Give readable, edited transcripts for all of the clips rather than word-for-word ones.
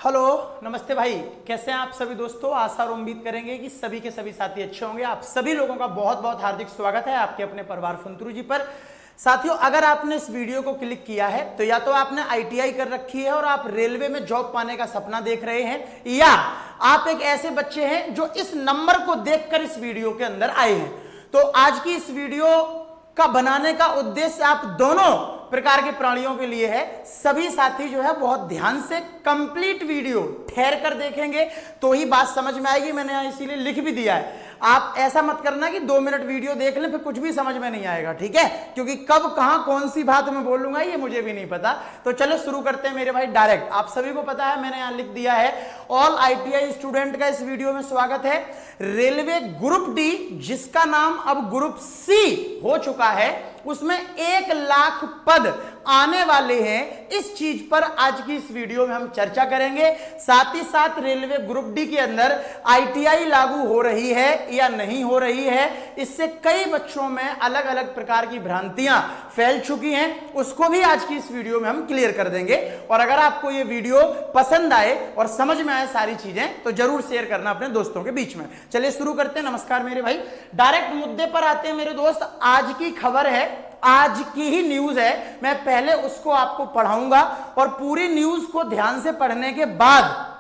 Hello, नमस्ते भाई। कैसे हैं आप सभी दोस्तों? आशा और उम्मीद करेंगे कि सभी के सभी साथी अच्छे होंगे। आप सभी लोगों का बहुत बहुत हार्दिक स्वागत है आपके अपने परिवार फुंतरू जी पर। साथियों, अगर आपने इस वीडियो को क्लिक किया है तो या तो आपने आईटीआई कर रखी है और आप रेलवे में जॉब पाने का सपना देख रहे हैं, या आप एक ऐसे बच्चे हैं जो इस नंबर को देखकर इस वीडियो के अंदर आए हैं। तो आज की इस वीडियो का बनाने का उद्देश्य आप दोनों प्रकार के प्राणियों के लिए है। सभी साथी जो है बहुत ध्यान से कंप्लीट वीडियो ठहर कर देखेंगे तो ही बात समझ में आएगी। मैंने यहां इसीलिए लिख भी दिया है। आप ऐसा मत करना कि 2 मिनट वीडियो देख लें फिर कुछ भी समझ में नहीं आएगा, ठीक है? क्योंकि कब कहां कौन सी बात मैं बोलूंगा ये मुझे भी नहीं पता। तो चलो शुरू करते हैं मेरे भाई डायरेक्ट। आप सभी को पता है, मैंने यहां लिख दिया है, ऑल आईटीआई स्टूडेंट का इस वीडियो में स्वागत है। रेलवे ग्रुप डी, जिसका नाम अब ग्रुप सी हो चुका है, उसमें 1 लाख पद आने वाले हैं। इस चीज पर आज की इस वीडियो में हम चर्चा करेंगे। साथ ही साथ रेलवे ग्रुप डी के अंदर आईटीआई लागू हो रही है या नहीं हो रही है, इससे कई बच्चों में अलग अलग प्रकार की भ्रांतियां फैल चुकी हैं, उसको भी आज की इस वीडियो में हम क्लियर कर देंगे। और अगर आपको ये वीडियो पसंद आए और समझ में आए सारी चीजें तो जरूर शेयर करना अपने दोस्तों के बीच में। चलिए शुरू करते हैं। नमस्कार मेरे भाई, डायरेक्ट मुद्दे पर आते हैं मेरे दोस्त। आज की खबर है, आज की ही न्यूज है। मैं पहले उसको आपको पढ़ाऊंगा और पूरी न्यूज को ध्यान से पढ़ने के बाद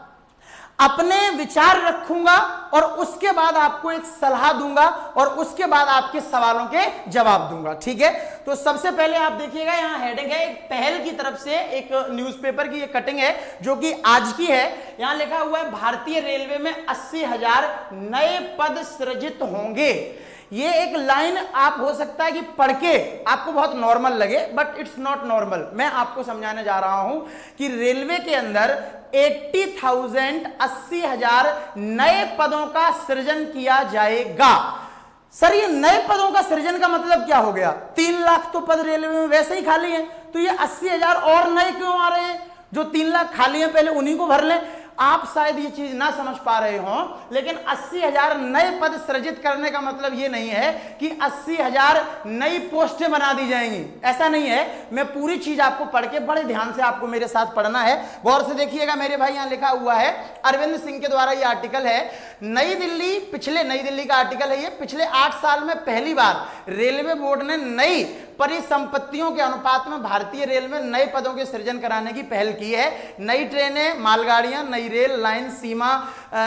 अपने विचार रखूंगा और उसके बाद आपको एक सलाह दूंगा और उसके बाद आपके सवालों के जवाब दूंगा, ठीक है? तो सबसे पहले आप देखिएगा, यहां हेडिंग है, एक पहल की तरफ से एक न्यूज़पेपर की ये कटिंग है जो कि आज की है। यहां लिखा हुआ है, भारतीय रेलवे में 80,000 नए पद सृजित होंगे। ये एक लाइन आप हो सकता है कि पढ़ के आपको बहुत नॉर्मल लगे, बट इट्स नॉट नॉर्मल। मैं आपको समझाने जा रहा हूं कि रेलवे के अंदर 80,000 नए पदों का सृजन किया जाएगा। सर, ये नए पदों का सृजन का मतलब क्या हो गया? 3 लाख तो पद रेलवे में वैसे ही खाली हैं, तो ये 80,000 और नए क्यों आ रहे हैं? जो 3 लाख खाली हैं पहले उन्हीं को भर लें। आप शायद ये चीज ना समझ पा रहे हो, लेकिन 80,000 नए पद सृजित करने का मतलब ये नहीं है कि 80,000 नई पोस्टें बना दी जाएंगी, ऐसा नहीं है। मैं पूरी चीज आपको पढ़ के बड़े ध्यान से आपको मेरे साथ पढ़ना है। गौर से देखिएगा मेरे भाई, यहां लिखा हुआ है, अरविंद सिंह के द्वारा ये आर्टिकल है। नई दिल्ली का आर्टिकल है ये। पिछले 8 साल में पहली बार रेलवे बोर्ड ने नई परिसंपत्तियों के अनुपात में भारतीय रेल में नए पदों के सृजन कराने की पहल की है। नई ट्रेनें, मालगाड़ियां, नई rail line,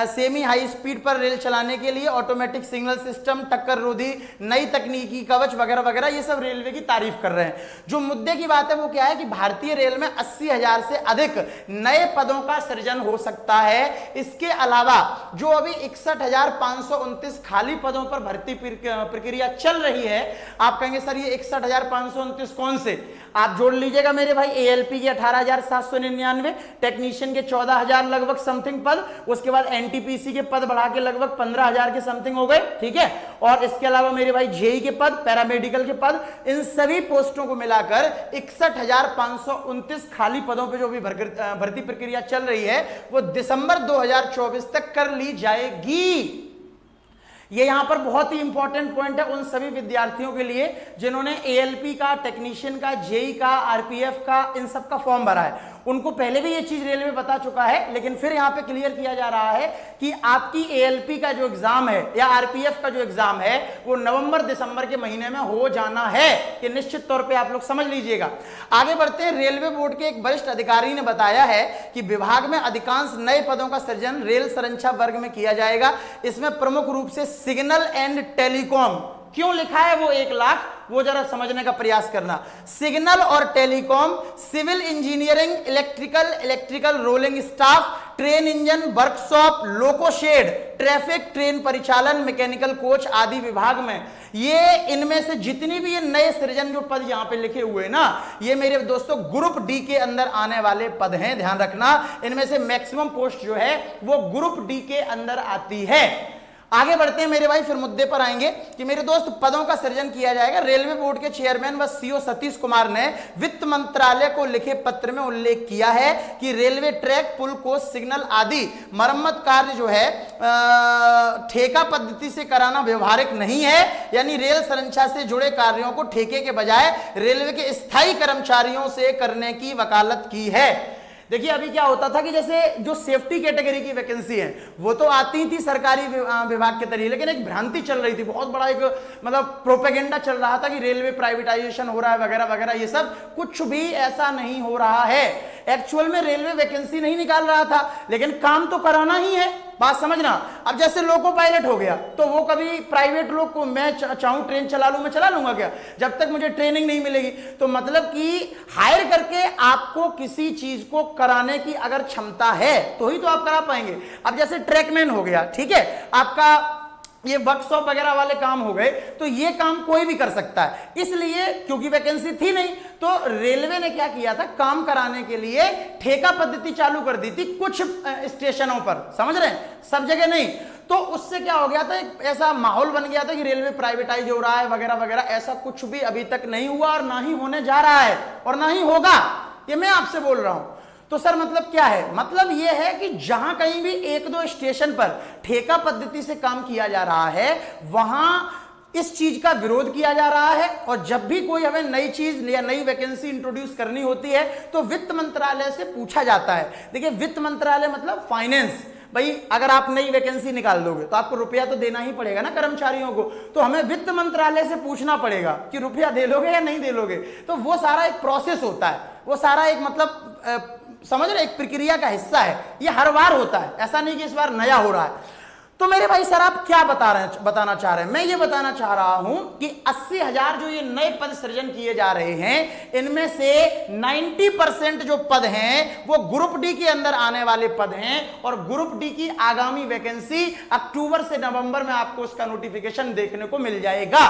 semi high speed पर रेल चलाने के लिए ऑटोमेटिक सिग्नल सिस्टम, टक्कर रोधी, नई तकनीकी कवच वगैरह वगैरह, ये सब रेलवे की तारीफ कर रहे हैं। जो मुद्दे की बात है वो क्या है कि भारतीय रेल में 80,000 से अधिक नए पदों का सृजन हो सकता है। इसके अलावा जो अभी 61,529 खाली पदों पर भर्ती प्रक्रिया चल रही है, आप कहेंगे सर ये 61,529 कौन से? आप जोड़ लीजिएगा मेरे भाई, एएलपी के 18,799, टेक्नीशियन के 14,000 लगभग समथिंग पद, उसके बाद एनटीपीसी के पद बढ़ा के लगभग 15,000 के समथिंग हो गए, ठीक है? और इसके अलावा मेरे भाई जेई के पद, पैरामेडिकल के पद, इन सभी पोस्टों को मिलाकर 61,529 खाली पदों पे जो भी भर्ती प्रक्रिया चल रही है वो दिसंबर 2024 तक कर ली जाएगी। ये यहां पर बहुत ही इंपॉर्टेंट पॉइंट है उन सभी विद्यार्थियों के लिए जिन्होंने एएलपी का, टेक्नीशियन का, जेई का, आरपीएफ का, इन सब का फॉर्म भरा है। उनको पहले भी ये चीज रेलवे बता चुका है, लेकिन फिर यहां पे क्लियर किया जा रहा है कि आपकी एएलपी का जो एग्जाम है या आरपीएफ का जो एग्जाम है वो नवंबर दिसंबर के महीने में हो जाना है। ये निश्चित तौर पे आप लोग समझ लीजिएगा। आगे बढ़ते हैं। रेलवे बोर्ड के एक वरिष्ठ अधिकारी ने बताया है कि विभाग में अधिकांश नए पदों का सृजन रेल संरक्षा वर्ग में किया जाएगा। इसमें प्रमुख रूप से सिग्नल एंड टेलीकॉम, क्यों लिखा है वो 1 लाख, वो जरा समझने का प्रयास करना। सिग्नल और telecom, civil engineering, electrical rolling staff, train engine, workshop, loco shed, traffic, train परिचालन, मैकेनिकल कोच आदि विभाग में, ये इनमें से जितनी भी ये नए सृजन जो पद यहां पे लिखे हुए हैं ना, ये मेरे दोस्तों ग्रुप डी के अंदर आने वाले पद हैं, ध्यान रखना। इनमें से मैक्सिमम पोस्ट जो है वो ग्रुप डी के अंदर आती है। आगे बढ़ते हैं मेरे भाई, फिर मुद्दे पर आएंगे कि मेरे दोस्त पदों का सृजन किया जाएगा। रेलवे बोर्ड के चेयरमैन व सीईओ सतीश कुमार ने वित्त मंत्रालय को लिखे पत्र में उल्लेख किया है कि रेलवे ट्रैक, पुल, कोच, सिग्नल आदि मरम्मत कार्य जो है ठेका पद्धति से कराना व्यवहारिक नहीं है। यानी रेल संरचना से जुड़े कार्यों को ठेके के बजाय रेलवे के स्थायी कर्मचारियों से करने की वकालत की है। देखिए अभी क्या होता था कि जैसे जो सेफ्टी कैटेगरी की वैकेंसी है वो तो आती थी सरकारी विभाग के तरीके, लेकिन एक भ्रांति चल रही थी, बहुत बड़ा एक मतलब प्रोपेगेंडा चल रहा था कि रेलवे प्राइवेटाइजेशन हो रहा है वगैरह वगैरह। ये सब कुछ भी ऐसा नहीं हो रहा है। एक्चुअल में रेलवे वैकेंसी नहीं निकाल रहा था, लेकिन काम तो कराना ही है, बात समझना। अब जैसे लोको पायलट हो गया तो वो कभी प्राइवेट लोग को मैं चाहूं ट्रेन चला लूं, मैं चला लूंगा क्या जब तक मुझे ट्रेनिंग नहीं मिलेगी? तो मतलब कि हायर करके आपको किसी चीज को कराने की अगर क्षमता है तो ही तो आप करा पाएंगे। अब जैसे ट्रैकमैन हो गया, ठीक है, आपका ये वर्कशॉप वगैरह वाले काम हो गए, तो ये काम कोई भी कर सकता है। इसलिए क्योंकि वैकेंसी थी नहीं तो रेलवे ने क्या किया था, काम कराने के लिए ठेका पद्धति चालू कर दी थी कुछ स्टेशनों पर, समझ रहे हैं, सब जगह नहीं। तो उससे क्या हो गया था, एक ऐसा माहौल बन गया था कि रेलवे प्राइवेटाइज हो रहा है वगैरह वगैरह। ऐसा कुछ भी अभी तक नहीं हुआ और ना ही होने जा रहा है और ना ही होगा, ये मैं आपसे बोल रहा हूं। तो सर मतलब क्या है? मतलब यह है कि जहां कहीं भी एक दो स्टेशन पर ठेका पद्धति से काम किया जा रहा है वहां इस चीज का विरोध किया जा रहा है। और जब भी कोई हमें नई चीज या नई वैकेंसी इंट्रोड्यूस करनी होती है तो वित्त मंत्रालय से पूछा जाता है। देखिए वित्त मंत्रालय मतलब फाइनेंस, भाई अगर आप नई वैकेंसी निकाल दोगे तो आपको रुपया तो देना ही पड़ेगा ना कर्मचारियों को, तो हमें वित्त मंत्रालय से पूछना पड़ेगा कि रुपया दे लोगे या नहीं दे लोगे। तो वो सारा एक प्रोसेस होता है, वो सारा एक मतलब समझ रहे एक प्रक्रिया का हिस्सा है। ये हर बार होता है, ऐसा नहीं कि इस बार नया हो रहा है। तो मेरे भाई सर आप क्या बताना चाह रहे हैं? मैं ये बताना चाह रहा हूं कि 80,000 जो ये नए पद सृजन किए जा रहे हैं इनमें से 90% जो पद हैं वो ग्रुप डी के अंदर आने वाले पद हैं। और ग्रुप डी की आगामी वैकेंसी अक्टूबर से नवंबर में आपको उसका नोटिफिकेशन देखने को मिल जाएगा।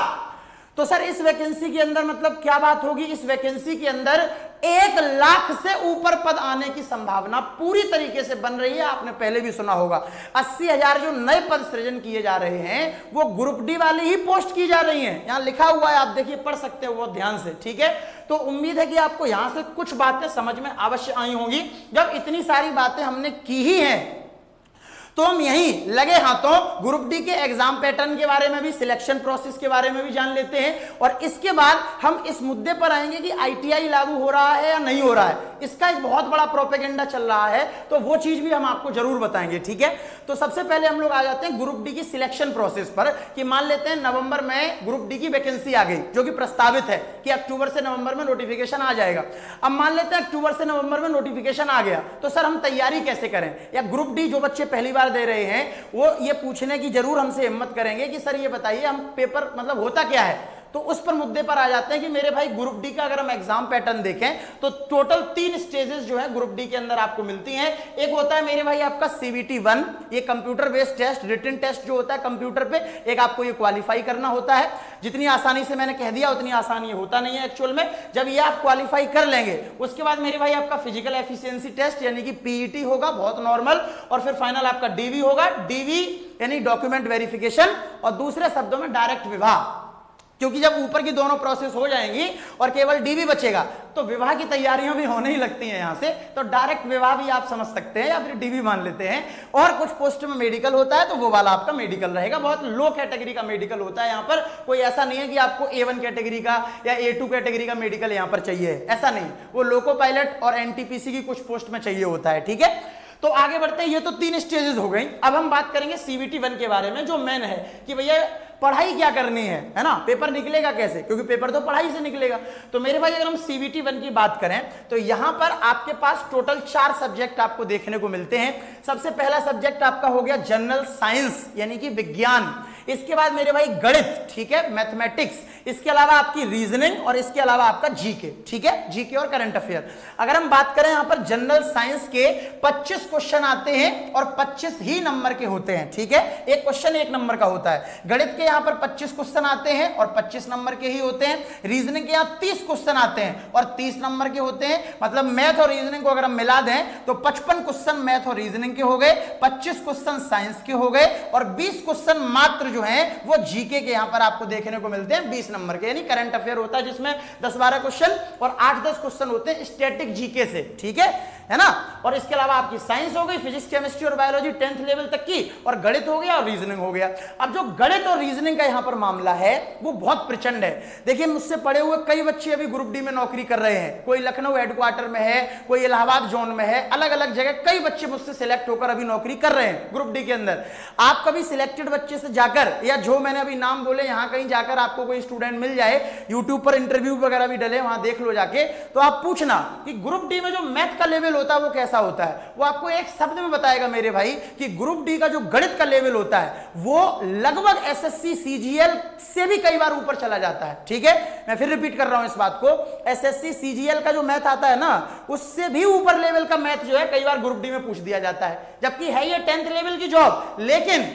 तो सर इस वैकेंसी के अंदर मतलब क्या बात होगी? इस वैकेंसी के अंदर 1 लाख से ऊपर पद आने की संभावना पूरी तरीके से बन रही है। आपने पहले भी सुना होगा 80,000 जो नए पद सृजन किए जा रहे हैं वो ग्रुप डी वाली ही पोस्ट की जा रही हैं। यहां लिखा हुआ है, आप देखिए पढ़ सकते हो बहुत ध्यान से, ठीक है। तो उम्मीद है कि आपको यहां से कुछ बातें समझ में अवश्य आई होंगी। जब इतनी सारी बातें हमने की ही हैं तो हम यहीं लगे हाथों ग्रुप डी के एग्जाम पैटर्न के बारे में भी, सिलेक्शन प्रोसेस के बारे में भी जान लेते हैं। और इसके बाद हम इस मुद्दे पर आएंगे कि आईटीआई लागू हो रहा है या नहीं हो रहा है। इसका एक बहुत बड़ा प्रोपेगेंडा चल रहा है, तो वो चीज भी हम आपको जरूर बताएंगे, ठीक है। तो सबसे पहले हम लोग आ जाते हैं ग्रुप डी की सिलेक्शन प्रोसेस पर कि मान लेते हैं नवंबर में ग्रुप डी की वैकेंसी आ गई जो कि प्रस्तावित है कि अक्टूबर से नवंबर में नोटिफिकेशन आ जाएगा। अब मान लेते हैं अक्टूबर से नवंबर में नोटिफिकेशन आ गया, तो सर हम तैयारी कैसे करें? या ग्रुप डी जो बच्चे पहली बार दे रहे हैं वो ये पूछने की जरूर हमसे हिम्मत करेंगे कि सर ये बताइए हम पेपर मतलब होता क्या है। तो उस पर मुद्दे पर आ जाते हैं कि मेरे भाई ग्रुप डी का अगर हम एग्जाम पैटर्न देखें तो टोटल 3 स्टेजेस जो है ग्रुप डी के अंदर आपको मिलती हैं। एक होता है मेरे भाई आपका CBT 1, ये computer based test, written test जो होता है कंप्यूटर पे, एक आपको ये क्वालिफाई करना होता है। जितनी आसानी से मैंने कह दिया उतनी आसानी होता नहीं है एक्चुअल में। जब ये आप क्वालिफाई कर लेंगे उसके बाद मेरे भाई आपका फिजिकल एफिशिएंसी टेस्ट यानी कि PET होगा, बहुत नॉर्मल। और फिर फाइनल आपका DV होगा, DV यानी डॉक्यूमेंट वेरिफिकेशन, और दूसरे शब्दों में डायरेक्ट विवाह। क्योंकि जब ऊपर की दोनों प्रोसेस हो जाएंगी और केवल DV बचेगा तो विवाह की तैयारियां भी होने ही लगती हैं यहां से। तो डायरेक्ट विवाह भी आप समझ सकते हैं या फिर DV मान लेते हैं। और कुछ पोस्ट में मेडिकल होता है तो वो वाला आपका मेडिकल रहेगा, बहुत लो कैटेगरी का मेडिकल होता है। यहां पर कोई ऐसा नहीं है कि आपको A1 कैटेगरी का या A2 कैटेगरी का मेडिकल यहां पर चाहिए, ऐसा नहीं। वो लोको पायलट और NTPC की कुछ पोस्ट में चाहिए होता है, ठीक है। तो आगे बढ़ते हैं, ये तो 3 स्टेजेस हो गई। अब हम बात करेंगे CBT 1 के बारे में जो मेन है कि भैया पढ़ाई क्या करनी है ना, पेपर निकलेगा कैसे, क्योंकि पेपर तो पढ़ाई से निकलेगा। तो मेरे भाई अगर हम CBT 1 की बात करें तो यहां पर आपके पास टोटल 4 सब्जेक्ट आपको देखने को मिलते हैं। सबसे पहला सब्जेक्ट आपका हो गया जनरल साइंस यानी कि विज्ञान। इसके बाद मेरे भाई गणित, ठीक है, मैथमेटिक्स। इसके अलावा आपकी रीजनिंग और इसके अलावा आपका जीके, ठीक है, जीके और करंट अफेयर। अगर हम बात करें यहां पर जनरल साइंस के 25 क्वेश्चन आते हैं और 25 ही नंबर के होते हैं, ठीक है। एक क्वेश्चन 1 नंबर का होता है। गणित के यहां पर 25 क्वेश्चन आते हैं और 25 नंबर के ही होते हैं। रीजनिंग के यहां 30 क्वेश्चन आते हैं और 30 नंबर के होते हैं। मतलब मैथ और रीजनिंग को अगर हम मिला दें तो 55 क्वेश्चन मैथ और रीजनिंग के हो गए, 25 क्वेश्चन साइंस के हो गए और 20 क्वेश्चन मात्र जो है वो जीके के यहां पर आपको देखने को मिलते हैं 20 नंबर के। यानी करंट अफेयर होता है जिसमें 10-12 क्वेश्चन और 8-10 क्वेश्चन होते हैं स्टैटिक जीके से, ठीक है। है ना। और इसके अलावा आपकी साइंस हो गई, फिजिक्स केमिस्ट्री और बायोलॉजी 10th लेवल तक की, और गणित हो गया और रीजनिंग हो गया। अब जो गणित और रीजनिंग का यहां पर मामला है वो बहुत प्रचंड है। देखिए मुझसे पढ़े हुए कई बच्चे अभी ग्रुप डी में नौकरी कर रहे हैं, कोई लखनऊ हेडक्वार्टर में है, कोई इलाहाबाद जोन में है, अलग अलग जगह कई बच्चे मुझसे सिलेक्ट होकर अभी नौकरी कर रहे हैं ग्रुप डी के अंदर। आप कभी सिलेक्टेड बच्चे से जाकर, या जो मैंने अभी नाम बोले यहां कहीं जाकर आपको कोई स्टूडेंट मिल जाए, यूट्यूब पर इंटरव्यू वगैरह भी डले, वहां देख लो जाके, तो आप पूछना कि ग्रुप डी में जो मैथ का लेवल होता है वो कैसा होता है। वो आपको एक शब्द में बताएगा मेरे भाई कि ग्रुप डी का जो गणित का लेवल होता है वो लगभग एसएससी सीजीएल से भी कई बार ऊपर चला जाता है। ठीक है, मैं फिर रिपीट कर रहा हूं इस बात को, एसएससी सीजीएल का जो मैथ आता है ना उससे भी ऊपर लेवल का मैथ जो है कई बार ग्रुप डी में पूछ दिया जाता है, जबकि है ये 10th लेवल की जॉब, लेकिन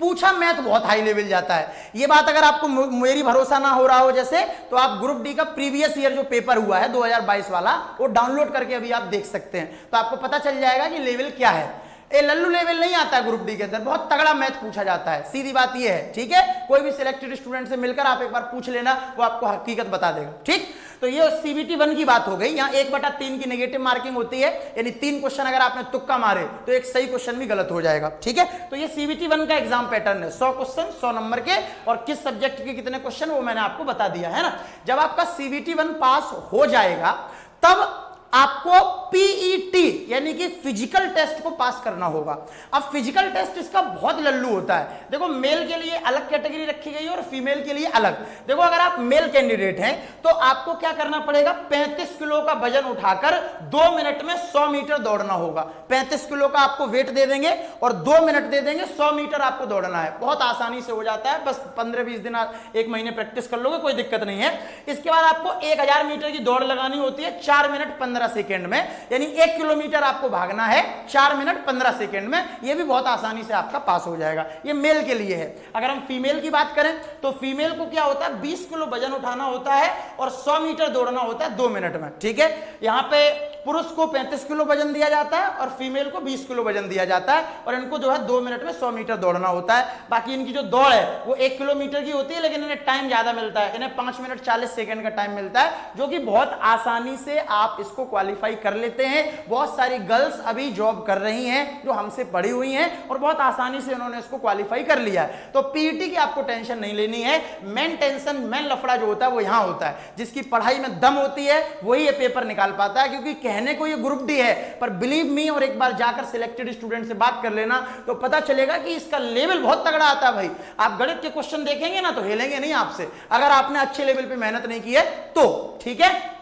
पूछा मैथ बहुत हाई लेवल जाता है। ये बात अगर आपको मेरी भरोसा ना हो रहा हो जैसे, तो आप ग्रुप डी का प्रीवियस ईयर जो पेपर हुआ है 2022 वाला वो डाउनलोड करके अभी आप देख सकते हैं, तो आपको पता चल जाएगा कि लेवल क्या है। ए लल्लू लेवल नहीं आता है ग्रुप डी के अंदर, बहुत तगड़ा मैथ पूछा जाता है, सीधी बात ये है। ठीक है, कोई भी सिलेक्टेड स्टूडेंट से मिलकर आप एक बार पूछ लेना, वो आपको हकीकत बता देगा। ठीक, तो ये सीबीटी 1 की बात हो गई। यहाँ 1/3 की नेगेटिव मार्किंग होती है, यानी 3 क्वेश्चन अगर आपने तुक्का मारे तो एक सही क्वेश्चन भी गलत हो जाएगा। ठीक है, तो ये सीबीटी 1 का एग्जाम पैटर्न है, 100 क्वेश्चन 100 नंबर के, और किस सब्जेक्ट के कितने क्वेश्चन वो मैंने आपको बता दिया है ना। जब आपका सीबीटी 1 पास हो जाएगा तब आपको पीईटी यानी कि फिजिकल टेस्ट को पास करना होगा। अब फिजिकल टेस्ट इसका बहुत लल्लू होता है। देखो मेल के लिए अलग कैटेगरी रखी गई है और फीमेल के लिए अलग। देखो अगर आप मेल कैंडिडेट हैं तो आपको क्या करना पड़ेगा, 35 किलो का वजन उठाकर 2 मिनट में 100 मीटर दौड़ना होगा। 35 किलो का आपको वेट दे देंगे और 2 मिनट दे देंगे, 100 मीटर आपको दौड़ना है। बहुत आसानी से हो जाता है, बस 15-20 दिन 1 महीने प्रैक्टिस कर लोगे, कोई दिक्कत नहीं है। इसके बाद आपको 1000 मीटर की दौड़ लगानी होती है 4 मिनट 15 सेकेंड में, यानी 1 किलोमीटर आपको भागना है 4 मिनट 15 सेकेंड में। यह भी बहुत आसानी से आपका पास हो जाएगा। ये मेल के लिए है। अगर हम फीमेल की बात करें तो फीमेल को क्या होता है, 20 किलो वजन उठाना होता है और 100 मीटर दौड़ना होता है 2 मिनट में। ठीक है, यहां पे पुरुष को 35 किलो वजन दिया जाता है और फीमेल को 20 किलो वजन दिया जाता है, और इनको जो है 2 मिनट में 100 मीटर दौड़ना होता है। बाकी इनकी जो दौड़ है वो 1 किलोमीटर की होती है, लेकिन इन्हें टाइम ज्यादा मिलता है, इन्हें 5 मिनट 40 सेकंड का टाइम मिलता है, जो कि बहुत आसानी से आप इसको क्वालिफाई कर लेते हैं। बहुत सारी गर्ल्स अभी जॉब कर रही हैं जो हमसे पढ़ी हुई हैं और बहुत आसानी से उन्होंने इसको क्वालिफाई कर लिया है। तो पीईटी की आपको टेंशन नहीं लेनी है। मेन टेंशन, मेन लफड़ा जो होता है वो यहां होता है। जिसकी पढ़ाई में दम होती है वही ये पेपर निकाल पाता है, क्योंकि कहने को ये ग्रुप डी है, पर बिलीव मी, और एक बार जाकर सिलेक्टेड स्टूडेंट से बात कर लेना तो पता चलेगा कि इसका लेवल बहुत तगड़ा आता है भाई। आप गणित के क्वेश्चन देखेंगे ना तो हिलेंगे नहीं आपसे, अगर आपने अच्छे लेवल पे मेहनत नहीं की है तो। ठीक है,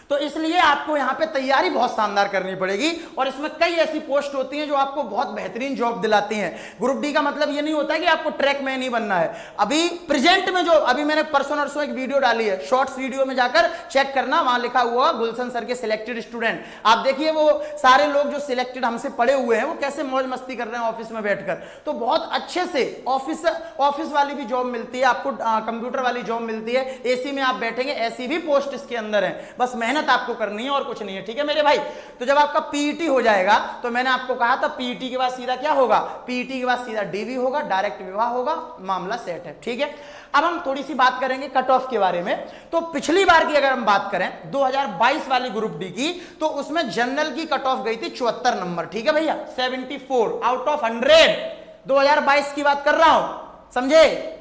तो इसलिए आपको यहां पे तैयारी बहुत शानदार करनी पड़ेगी, और इसमें कई ऐसी पोस्ट होती हैं जो आपको बहुत बेहतरीन जॉब दिलाती हैं। ग्रुप डी का मतलब ये नहीं होता है कि आपको ट्रैक मैन ही बनना है। अभी प्रेजेंट में जो अभी मैंने परसों नरसों एक वीडियो डाली है, शॉर्ट्स वीडियो में जाकर चेक करना, वहां लिखा हुआ गुलशन सर के सिलेक्टेड स्टूडेंट। आप देखिए वो सारे लोग जो सिलेक्टेड हमसे पढ़े हुए हैं वो कैसे मौज मस्ती कर रहे हैं ऑफिस में बैठकर। तो बहुत अच्छे से ऑफिस वाली भी जॉब मिलती है आपको, कंप्यूटर वाली जॉब मिलती है, एसी में आप बैठेंगे, ऐसी भी पोस्ट इसके अंदर है। बस मेहनत आपको करनी है और कुछ नहीं है। ठीक है मेरे भाई, तो जब आपका पीईटी हो जाएगा तो मैंने आपको कहा था पीईटी के बाद सीधा क्या होगा, पीईटी के बाद सीधा डीवी होगा, डायरेक्ट विवाह होगा, मामला सेट है। ठीक है, अब हम थोड़ी सी बात करेंगे कट ऑफ के बारे में। तो पिछली बार की अगर हम बात करें 2022 वाली ग्रुप डी की, तो उसमें जनरल की कट ऑफ गई थी 74 नंबर। ठीक है भैया, 74 आउट ऑफ 100। 2022 की बात कर रहा हूं, समझे,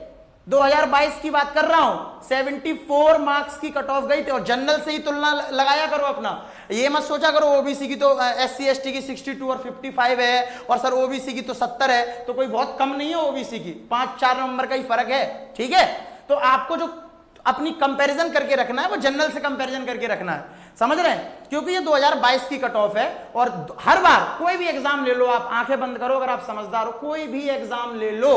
2022 की बात कर रहा हूं। 74 मार्क्स की कट ऑफ गई थी, और जनरल से ही तुलना लगाया करो अपना। ये मत सोचा करो ओबीसी की तो एससी एसटी की 62 और 55 है, और सर ओबीसी की तो 70 है, तो कोई बहुत कम नहीं है ओबीसी की, 5-4 नंबर का ही फर्क है। ठीक है, तो आपको जो अपनी कंपैरिजन करके रखना है वो जनरल से कंपैरिजन करके रखना है, समझ रहे हैं, क्योंकि ये 2022 की कट ऑफ है। और हर बार कोई भी एग्जाम ले लो, आप आंखें बंद करो अगर आप समझदार हो, कोई भी एग्जाम ले लो,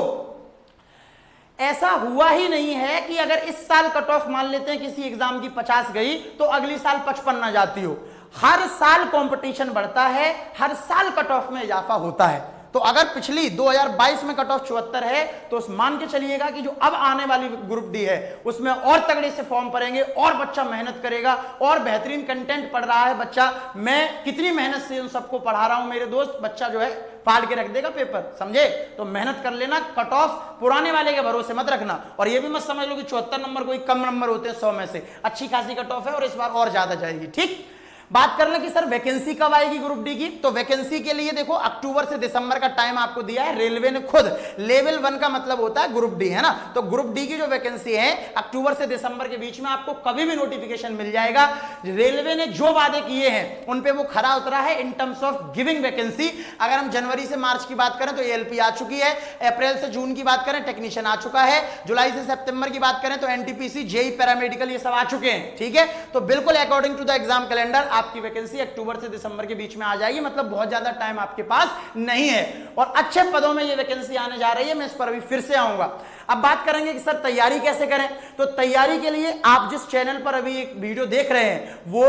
ऐसा हुआ ही नहीं है कि अगर इस साल कट ऑफ मान लेते हैं किसी एग्जाम की 50 गई तो अगली साल 55 ना जाती हो। हर साल कंपटीशन बढ़ता है, हर साल कट ऑफ में इजाफा होता है। तो अगर पिछली 2022 में कट ऑफ 74 है तो मान के चलिएगा कि जो अब आने वाली ग्रुप डी है उसमें और तगड़े से फॉर्म भरेंगे, और बच्चा मेहनत करेगा, और बेहतरीन कंटेंट पढ़ रहा है बच्चा। मैं कितनी मेहनत से उन सबको पढ़ा रहा हूं मेरे दोस्त, बच्चा जो है फाड़ के रख देगा पेपर, समझे। तो मेहनत कर लेना, कट ऑफ पुराने वाले के भरोसे मत रखना, और ये भी मत समझ लो कि 74 नंबर कोई कम नंबर होते हैं 100 में से। अच्छी खासी कट ऑफ है और इस बार और ज्यादा जाएगी। ठीक, बात कर लें कि सर वैकेंसी कब आएगी ग्रुप डी की, तो वैकेंसी के लिए देखो अक्टूबर से दिसंबर का टाइम आपको दिया है रेलवे ने खुद। लेवल 1 का मतलब होता है ग्रुप डी, है ना, तो ग्रुप डी की जो वैकेंसी है अक्टूबर से दिसंबर के बीच में आपको कभी भी नोटिफिकेशन मिल जाएगा। रेलवे ने जो वादे किए हैं उन पे वो खरा उतरा है in terms of giving vacancy. अगर हम जनवरी से मार्च की बात करें तो एएलपी आ चुकी है, अप्रैल से जून की बात करें टेक्नीशियन आ चुका है, जुलाई से सितंबर की बात करें तो एनटीपीसी, जेई, पैरामेडिकल ये सब आ चुके हैं। ठीक है, तो बिल्कुल according to the exam calendar आपकी वैकेंसी अक्टूबर से दिसंबर के बीच में आ जाएगी, मतलब बहुत ज्यादा टाइम आपके पास नहीं है और अच्छे पदों में ये वैकेंसी आने जा रही है। मैं इस पर अभी फिर से आऊंगा। अब बात करेंगे कि सर तैयारी कैसे करें, तो तैयारी के लिए आप जिस चैनल पर अभी एक वीडियो देख रहे हैं वो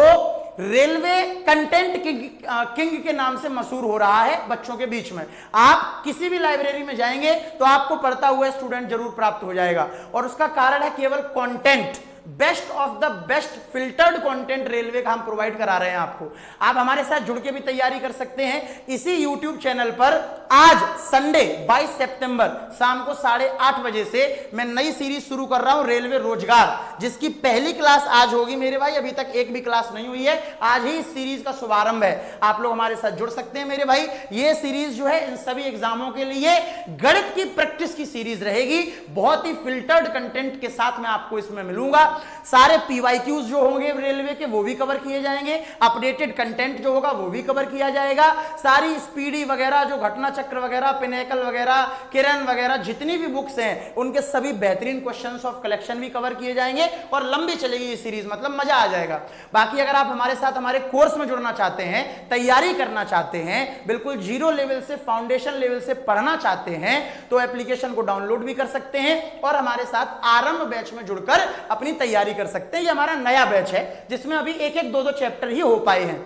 रेलवे कंटेंट किंग के नाम से मशहूर हो रहा है बच्चों के बीच में। आप किसी भी लाइब्रेरी में जाएंगे तो आपको पढ़ता हुआ स्टूडेंट जरूर प्राप्त हो जाएगा और उसका कारण है केवल content, best of the best filtered content railway का हम प्रोवाइड करा रहे हैं आपको। आप हमारे साथ जुड़ के भी तैयारी कर सकते हैं इसी YouTube चैनल पर। आज संडे 22 सितंबर शाम को 8:30 बजे से मैं नई सीरीज शुरू कर रहा हूं रेलवे रोजगार, जिसकी पहली क्लास आज होगी मेरे भाई। अभी तक एक भी क्लास नहीं हुई है, आज ही इस सीरीज का शुभारंभ है। आप लोग हमारे साथ जुड़ सकते हैं मेरे भाई। ये सीरीज जो है इन सभी एग्जामों के लिए गणित की प्रैक्टिस की सीरीज रहेगी। बहुत ही फिल्टर्ड कंटेंट के साथ मैं आपको इसमें मिलूंगा। सारे पीवाईक्यूज जो होंगे रेलवे के वो भी कवर किए जाएंगे, अपडेटेड कंटेंट जो होगा वो भी कवर किया जाएगा, सारी स्पीडी वगैरह जो घटना चक्र वगैरह, पिनेकल वगैरह, किरण वगैरह जितनी भी बुक्स हैं उनके सभी बेहतरीन क्वेश्चंस ऑफ कलेक्शन भी कवर किए जाएंगे और लंबी चलेगी ये सीरीज, मतलब मजा आ जाएगा। बाकी अगर आप हमारे साथ हमारे कोर्स में जुड़ना चाहते हैं, तैयारी करना चाहते हैं, बिल्कुल जीरो लेवल से फाउंडेशन लेवल से पढ़ना चाहते हैं तो एप्लीकेशन को डाउनलोड भी कर सकते हैं और हमारे साथ आरंभ बैच में जुड़कर अपनी तैयारी कर सकते हैं। ये हमारा नया बैच है जिसमें अभी एक एक दो चैप्टर ही हो पाए हैं,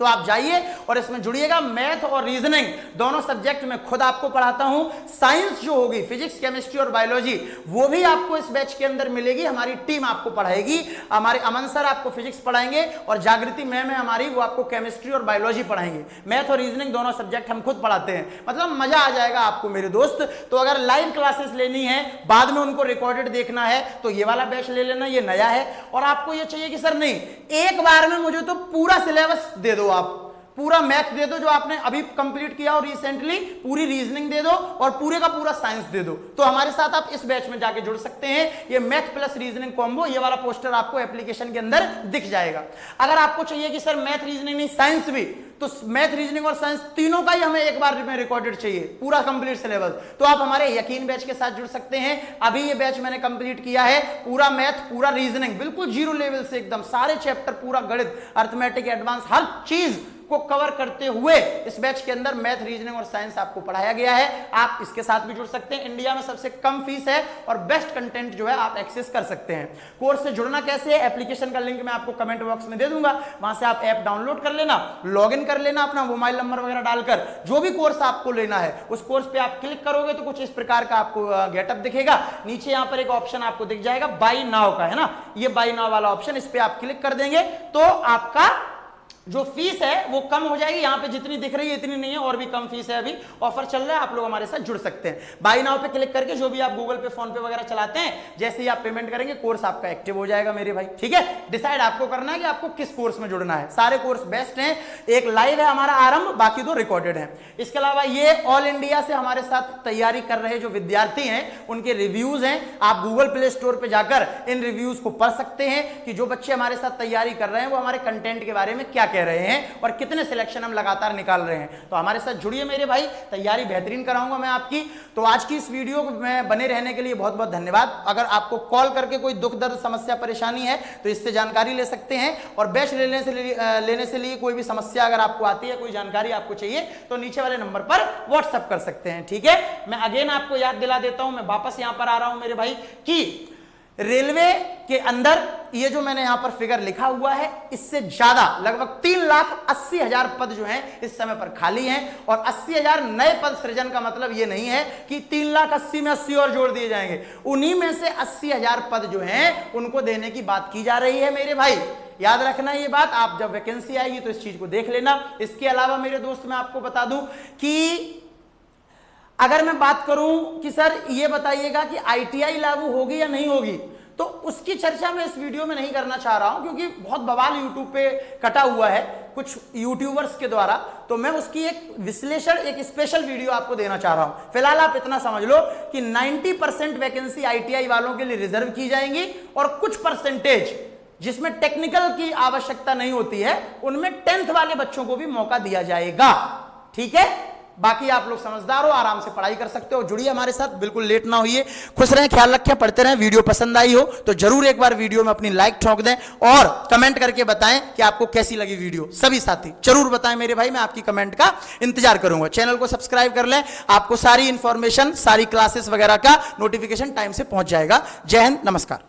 तो आप जाइए और इसमें जुड़िएगा। मैथ और रीजनिंग दोनों सब्जेक्ट में खुद आपको पढ़ाता हूं। साइंस जो होगी फिजिक्स, केमिस्ट्री और बायोलॉजी वो भी आपको इस बैच के अंदर मिलेगी, हमारी टीम आपको पढ़ाएगी। हमारे अमन सर आपको फिजिक्स पढ़ाएंगे और जागृति मैम है हमारी, वो आपको केमिस्ट्री और बायोलॉजी पढ़ाएंगे। मैथ और रीजनिंग दोनों सब्जेक्ट हम खुद पढ़ाते हैं, मतलब मजा आ जाएगा आपको मेरे दोस्त। तो अगर लाइव क्लासेस लेनी है, बाद में उनको रिकॉर्डेड देखना है, तो ये वाला बैच ले लेना, ये नया है। और आपको ये चाहिए कि सर नहीं एक बार में मुझे तो पूरा सिलेबस दे दो, आप पूरा मैथ दे दो जो आपने अभी कंप्लीट किया और रिसेंटली, पूरी रीजनिंग दे दो और पूरे का पूरा साइंस दे दो, तो हमारे साथ आप इस बैच में जाके जुड़ सकते हैं। ये मैथ प्लस रीजनिंग कॉम्बो, ये वाला पोस्टर आपको एप्लीकेशन के अंदर दिख जाएगा। अगर आपको चाहिए कि सर मैथ रीजनिंग नहीं साइंस भी, तो मैथ रीजनिंग और साइंस तीनों का ही हमें एक बार में रिकॉर्डेड चाहिए, पूरा कंप्लीट सिलेबस, तो आप हमारे यकीन बैच के साथ जुड़ सकते हैं। अभी ये बैच मैंने कंप्लीट किया है, पूरा मैथ, पूरा रीजनिंग, बिल्कुल जीरो लेवल से एकदम सारे चैप्टर, पूरा गणित, अर्थमेटिक, एडवांस, हर चीज को कवर करते हुए इस बैच के अंदर मैथ, रीजनिंग और साइंस आपको पढ़ाया गया है। आप इसके साथ भी जुड़ सकते हैं। इंडिया में सबसे कम फीस है और बेस्ट कंटेंट जो है आप एक्सेस कर सकते हैं। कोर्स से जुड़ना कैसे है, एप्लीकेशन का लिंक मैं आपको कमेंट बॉक्स में दे दूंगा, वहां से आप ऐप डाउनलोड कर लेना, लॉगिन कर लेना अपना मोबाइल नंबर वगैरह डालकर। जो भी कोर्स आपको लेना है उस कोर्स पे आप क्लिक करोगे तो कुछ इस प्रकार का आपको गेटअप दिखेगा। नीचे यहाँ पर एक ऑप्शन आपको दिख जाएगा बाय नाउ का, है ना, ये बाय नाउ वाला ऑप्शन, इस पे आप क्लिक कर देंगे तो आपका जो फीस है वो कम हो जाएगी। यहाँ पे जितनी दिख रही है इतनी नहीं है, और भी कम फीस है। अभी ऑफर चल रहा है, आप लोग हमारे साथ जुड़ सकते हैं। बाय नाउ पे क्लिक करके जो भी आप गूगल पे, फोन पे वगैरह चलाते हैं, जैसे ही आप पेमेंट करेंगे कोर्स आपका एक्टिव हो जाएगा मेरे भाई। ठीक है, डिसाइड आपको करना है कि आपको किस कोर्स में जुड़ना है। सारे कोर्स बेस्ट हैं, एक लाइव है हमारा आरंभ, बाकी 2 रिकॉर्डेड है। इसके अलावा ये ऑल इंडिया से हमारे साथ तैयारी कर रहे जो विद्यार्थी हैं उनके रिव्यूज हैं, आप गूगल प्ले स्टोर पर जाकर इन रिव्यूज को पढ़ सकते हैं कि जो बच्चे हमारे साथ तैयारी कर रहे हैं वो हमारे कंटेंट के बारे में क्या कह रहे हैं और कितने सिलेक्शन हम लगातार निकाल रहे हैं। तो हमारे साथ जुड़िए मेरे भाई, तैयारी बेहतरीन कराऊंगा मैं आपकी। तो आज की इस वीडियो में बने रहने के लिए बहुत बहुत धन्यवाद। अगर आपको कॉल करके कोई दुख दर्द, समस्या, परेशानी है तो इससे जानकारी ले सकते हैं। और बैच लेने से लिए कोई भी समस्या अगर आपको आती है, कोई जानकारी आपको चाहिए तो नीचे वाले नंबर पर व्हाट्सएप कर सकते हैं। ठीक है, मैं अगेन आपको याद दिला देता हूं, मैं वापस यहां पर आ रहा हूं मेरे भाई, कि रेलवे के अंदर ये जो मैंने यहां पर फिगर लिखा हुआ है, इससे ज्यादा लगभग 3,80,000 पद जो हैं इस समय पर खाली हैं। और 80,000 नए पद सृजन का मतलब ये नहीं है कि 3,80,000 में 80 और जोड़ दिए जाएंगे। उन्हीं में से 80,000 पद जो हैं उनको देने की बात की जा रही है मेरे भाई। याद रखना ये बात, आप जब वैकेंसी आएगी तो इस चीज को देख लेना। इसके अलावा मेरे दोस्त मैं आपको बता दूं कि अगर मैं बात करूं कि सर ये बताइएगा कि आईटीआई लागू होगी या नहीं होगी, तो उसकी चर्चा मैं इस वीडियो में नहीं करना चाह रहा हूं, क्योंकि बहुत बवाल यूट्यूब पे कटा हुआ है कुछ यूट्यूबर्स के द्वारा। तो मैं उसकी एक विश्लेषण, एक स्पेशल वीडियो आपको देना चाह रहा हूं। फिलहाल आप इतना समझ लो कि 90% वैकेंसी आईटीआई वालों के लिए रिजर्व की जाएंगी, और कुछ परसेंटेज जिसमें टेक्निकल की आवश्यकता नहीं होती है, उनमें 10th वाले बच्चों को भी मौका दिया जाएगा। ठीक है, बाकी आप लोग समझदार हो, आराम से पढ़ाई कर सकते हो। जुड़िए हमारे साथ, बिल्कुल लेट ना होइए। खुश रहें, ख्याल रखें, पढ़ते रहें। वीडियो पसंद आई हो तो जरूर एक बार वीडियो में अपनी लाइक ठोक दें, और कमेंट करके बताएं कि आपको कैसी लगी वीडियो। सभी साथी जरूर बताएं मेरे भाई, मैं आपकी कमेंट का इंतजार करूंगा। चैनल को सब्सक्राइब कर लें, आपको सारी इंफॉर्मेशन, सारी क्लासेस वगैरह का नोटिफिकेशन टाइम से पहुंच जाएगा। जय हिंद, नमस्कार।